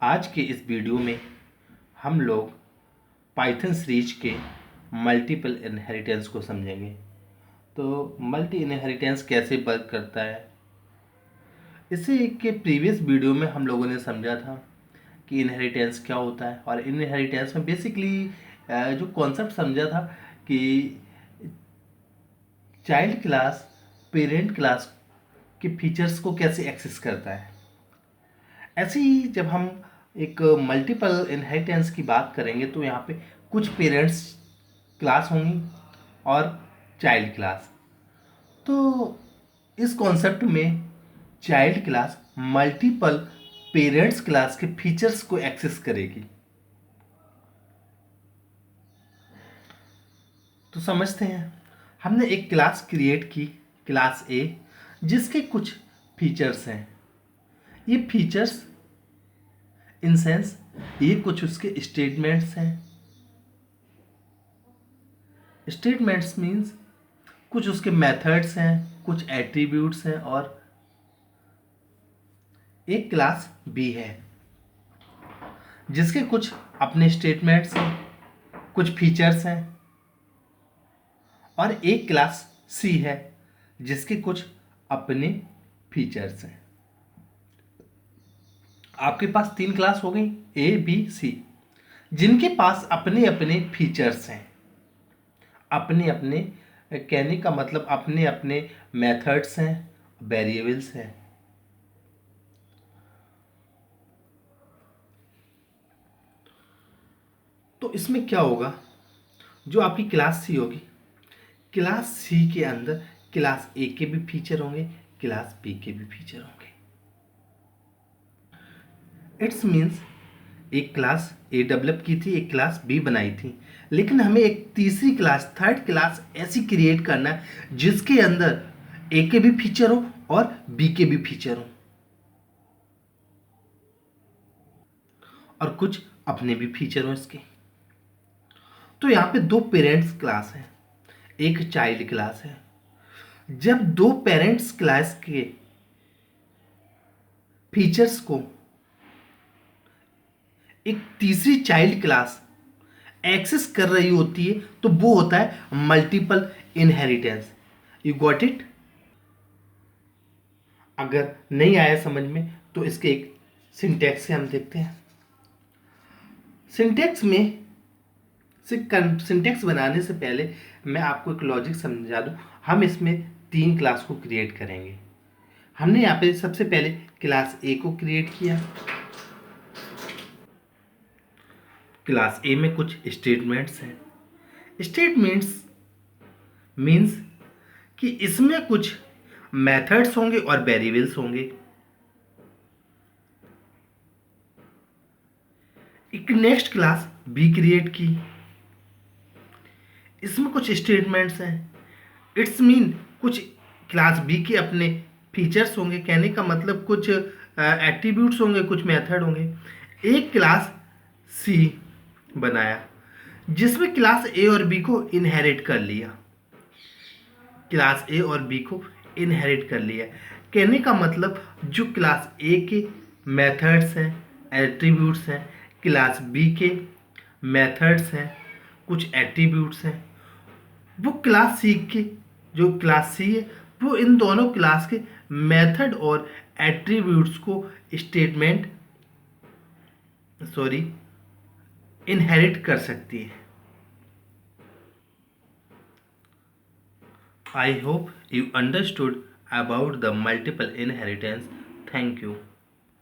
आज के इस वीडियो में हम लोग पाइथन सीरीज के मल्टीपल इनहेरिटेंस को समझेंगे। तो मल्टी इनहेरिटेंस कैसे वर्क करता है, इसे के प्रीवियस वीडियो में हम लोगों ने समझा था कि इनहेरिटेंस क्या होता है। और इनहेरिटेंस में बेसिकली जो कॉन्सेप्ट समझा था कि चाइल्ड क्लास पेरेंट क्लास के फीचर्स को कैसे एक्सेस करता है। ऐसे ही जब हम एक मल्टीपल इनहेरिटेंस की बात करेंगे तो यहाँ पे कुछ पेरेंट्स क्लास होंगी और चाइल्ड क्लास। तो इस कॉन्सेप्ट में child class multiple parents class के फीचर्स को एक्सेस करेगी। तो समझते हैं, हमने एक क्लास क्रिएट की, क्लास ए, जिसके कुछ फीचर्स हैं। ये फीचर्स इन सेंस ये कुछ उसके स्टेटमेंट्स हैं। स्टेटमेंट्स मीन्स कुछ उसके मेथड्स हैं, कुछ एट्रीब्यूट्स हैं, और एक क्लास बी है जिसके कुछ अपने स्टेटमेंट्स हैं, कुछ फीचर्स हैं, और एक क्लास सी है जिसके कुछ अपने फीचर्स हैं। आपके पास तीन क्लास हो गई, ए बी सी, जिनके पास अपने अपने फीचर्स हैं, अपने अपने, कहने का मतलब अपने अपने मेथड्स हैं, वेरिएबल्स हैं। तो इसमें क्या होगा, जो आपकी क्लास सी होगी, क्लास सी के अंदर क्लास ए के भी फीचर होंगे, क्लास बी के भी फीचर होंगे। इट्स मीन्स एक क्लास ए डेवलप की थी, एक क्लास बी बनाई थी, लेकिन हमें एक तीसरी क्लास, थर्ड क्लास ऐसी क्रिएट करना है जिसके अंदर ए के भी फीचर हो और बी के भी फीचर हो, और कुछ अपने भी फीचर हो इसके। तो यहाँ पे दो पेरेंट्स क्लास है, एक चाइल्ड क्लास है। जब दो पेरेंट्स क्लास के फीचर्स को एक तीसरी चाइल्ड क्लास एक्सेस कर रही होती है तो वो होता है multiple inheritance. You got it? अगर नहीं आया समझ में तो इसके एक सिंटैक्स से हम देखते हैं। सिंटैक्स में सिंटैक्स बनाने से पहले मैं आपको एक लॉजिक समझा दूं। हम इसमें तीन क्लास को क्रिएट करेंगे। हमने यहाँ पे सबसे पहले क्लास ए को क्रिएट किया। क्लास ए में कुछ स्टेटमेंट्स हैं। स्टेटमेंट्स मीन्स कि इसमें कुछ मेथड्स होंगे और वेरिएबल्स होंगे। एक नेक्स्ट क्लास बी क्रिएट की, इसमें कुछ स्टेटमेंट्स हैं। इट्स मीन कुछ क्लास बी के अपने फीचर्स होंगे, कहने का मतलब कुछ एट्रीब्यूट्स होंगे, कुछ मेथड होंगे। एक क्लास सी बनाया जिसमें क्लास ए और बी को इनहेरिट कर लिया, क्लास ए और बी को इनहेरिट कर लिया। कहने का मतलब जो क्लास ए के मेथड्स हैं, एट्रीब्यूट्स हैं, क्लास बी के मेथड्स हैं, कुछ एट्रीब्यूट्स हैं, वो क्लास सी के, जो क्लास सी है वो इन दोनों क्लास के मेथड और एट्रीब्यूट्स को स्टेटमेंट इनहेरिट कर सकती है। I hope you understood about the multiple inheritance. Thank you.